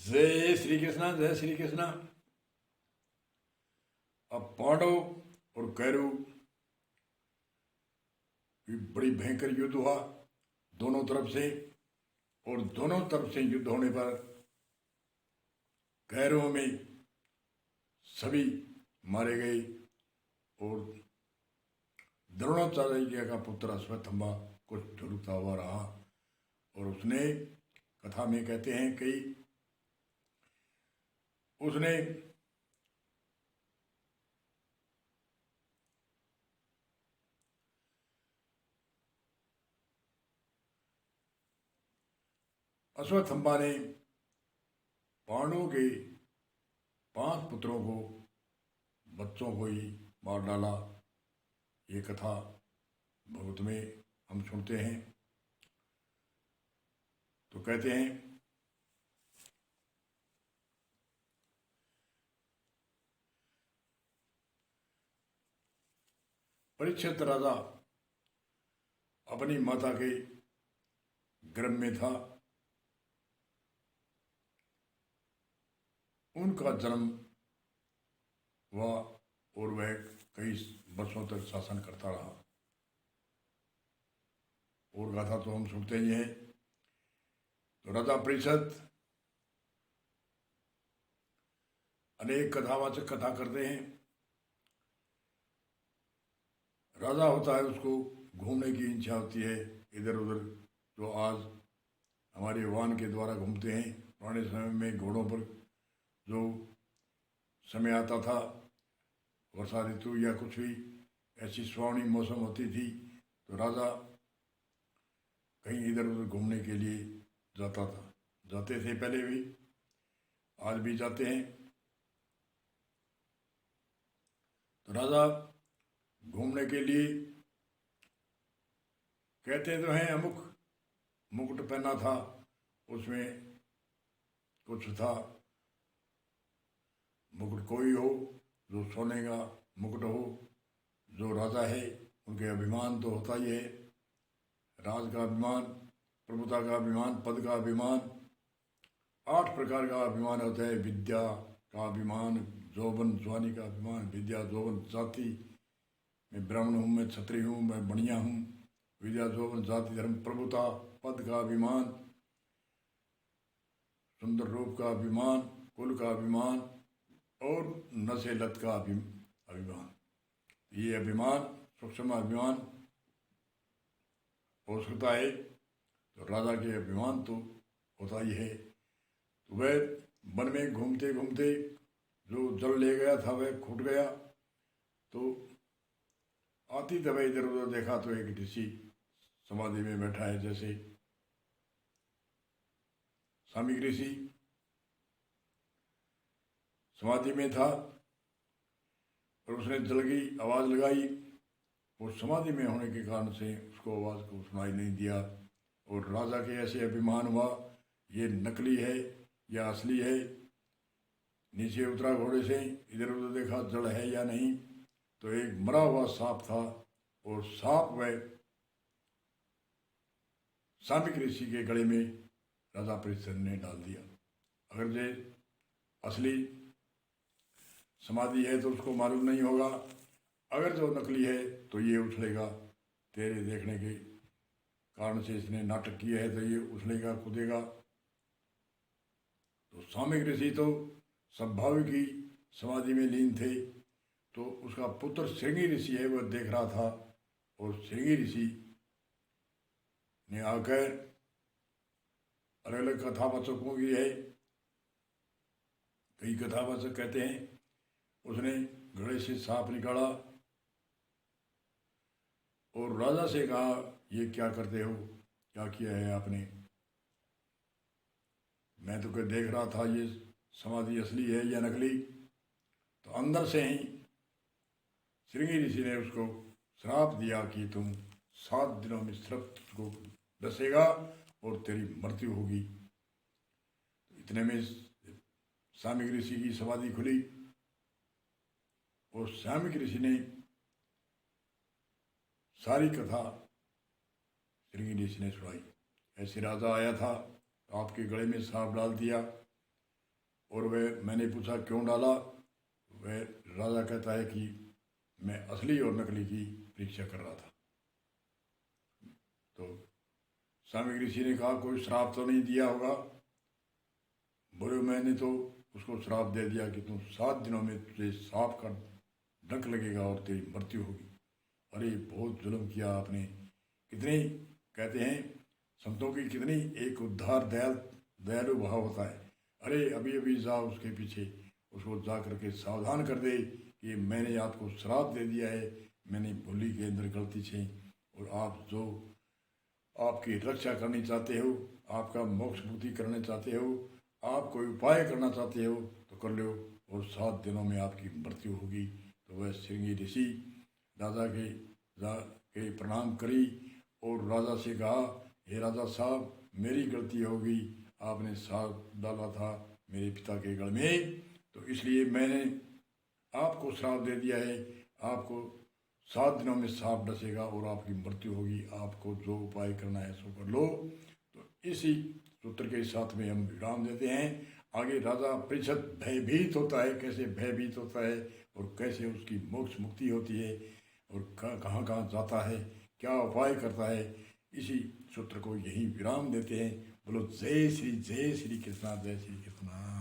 जय श्री कृष्णा, जय श्री कृष्णा। अब पांडव और कौरव की बड़ी भयंकर युद्ध हुआ दोनों तरफ से, और दोनों तरफ से युद्ध होने पर कौरवों में सभी मारे गए और द्रोणाचार्य का पुत्र अश्वत्थामा कुछ ढुलता हुआ रहा। और उसने, कथा में कहते हैं कि उसने अश्वत्थामा ने पांडवों के 5 पुत्रों को, बच्चों को ही मार डाला। ये कथा बहुत में हम सुनते हैं। तो कहते हैं परीक्षित राजा अपनी माता के गर्भ में था। उनका जन्म हुआ और वह कई वर्षों तक शासन करता रहा। और गाथा तो हम सुनते ही हैं। तो राजा परीक्षित अनेक कथावाचक कथा करते हैं। राजा होता है, उसको घूमने की इच्छा होती है इधर उधर। जो आज हमारे वाहन के द्वारा घूमते हैं, पुराने समय में घोड़ों पर जो समय आता था, वर्षा ऋतु या कुछ भी ऐसी सुहावनी मौसम होती थी, तो राजा कहीं इधर उधर घूमने के लिए जाता था। जाते थे पहले भी, आज भी जाते हैं। तो राजा घूमने के लिए कहते तो हैं, अमुक मुकुट पहना था, उसमें कुछ था। मुकुट कोई हो जो सोने का मुकुट हो, जो राजा है उनके अभिमान तो होता ही है। राज का अभिमान, प्रभुता का अभिमान, पद का अभिमान, 8 प्रकार का अभिमान होता है। विद्या का अभिमान, जौवन जवानी का अभिमान, विद्या जौवन जाति, मैं ब्राह्मण हूँ, मैं क्षत्रिय हूँ, मैं बनिया हूँ। विद्या जौवन जाति धर्म प्रभुता, पद का अभिमान, सुंदर रूप का अभिमान, कुल का अभिमान और नशे लत का अभिमान। ये अभिमान, सूक्ष्म अभिमान हो सकता है। तो राजा के अभिमान तो होता ही है। तो वह वन में घूमते घूमते जो जल ले गया था वह छूट गया। तो आती तब इधर उधर देखा तो एक ऋषि समाधि में बैठा है, जैसे सामिक ऋषि समाधि में था। और उसने जल की आवाज़ लगाई, और समाधि में होने के कारण से उसको आवाज़ को सुनाई नहीं दिया। और राजा के ऐसे अभिमान हुआ, ये नकली है या असली है। नीचे उतरा घोड़े से, इधर उधर देखा जल है या नहीं, तो एक मरा हुआ सांप था। और सांप वह सामिक ऋषि के गले में राजा परीक्षित ने डाल दिया। अगर ये असली समाधि है तो उसको मालूम नहीं होगा, अगर जो नकली है तो ये उछलेगा। तेरे देखने के कारण से इसने नाटक किया है तो ये उछलेगा, कूदेगा। तो सामिक ऋषि तो स्वाभाविक ही समाधि में लीन थे। तो उसका पुत्र श्रृंगी ऋषि है, वह देख रहा था। और श्रृंगी ऋषि ने आकर, अलग अलग कथावाचकों की है, कई कथावाचक कहते हैं उसने घड़े से सांप निकाला और राजा से कहा, ये क्या करते हो, क्या किया है आपने? मैं तो देख रहा था ये समाधि असली है या नकली। तो अंदर से ही श्रृंगी ऋषि ने उसको श्राप दिया कि तुम 7 दिनों में श्राप को डसेगा और तेरी मृत्यु होगी। तो इतने में सामिक ऋषि की समाधि खुली और सामिक ऋषि ने सारी कथा श्रृंगी ऋषि ने सुनाई। ऐसे राजा आया था, आपके गले में सांप डाल दिया, और वह मैंने पूछा क्यों डाला। वह राजा कहता है कि मैं असली और नकली की परीक्षा कर रहा था। तो स्वामी ऋषि ने कहा कोई श्राप तो नहीं दिया होगा। बोले मैंने तो उसको श्राप दे दिया कि तुम 7 दिनों में तुझे सांप का डंक लगेगा और तेरी मृत्यु होगी। अरे बहुत जुल्म किया आपने। कितनी कहते हैं संतों की कितनी एक उद्धार दयालु भाव होता है। अरे अभी अभी जा उसके पीछे, उसको जा करके सावधान कर दे कि मैंने आपको श्राप दे दिया है, मैंने भूली के अंदर गलती से, और आप जो आपकी रक्षा करनी चाहते हो, आपका मोक्ष मुक्ति करना चाहते हो, आप कोई उपाय करना चाहते हो तो कर लो, और 7 दिनों में आपकी मृत्यु होगी। तो वह श्रृंगी ऋषि राजा के प्रणाम करी और राजा से कहा हे राजा साहब मेरी गलती होगी, आपने सांप डाला था मेरे पिता के गल में, तो इसलिए मैंने आपको श्राप दे दिया है। आपको 7 दिनों में सांप डसेगा और आपकी मृत्यु होगी। आपको जो उपाय करना है सो कर लो। तो इसी सूत्र के साथ में हम विराम देते हैं। आगे राजा परीक्षित भयभीत होता है, कैसे भयभीत होता है और कैसे उसकी मोक्ष मुक्ति होती है और कहाँ कहाँ जाता है, क्या उपाय करता है, इसी सूत्र को यही विराम देते हैं। बोलो जय श्री कृष्णा, जय श्री कृष्णा।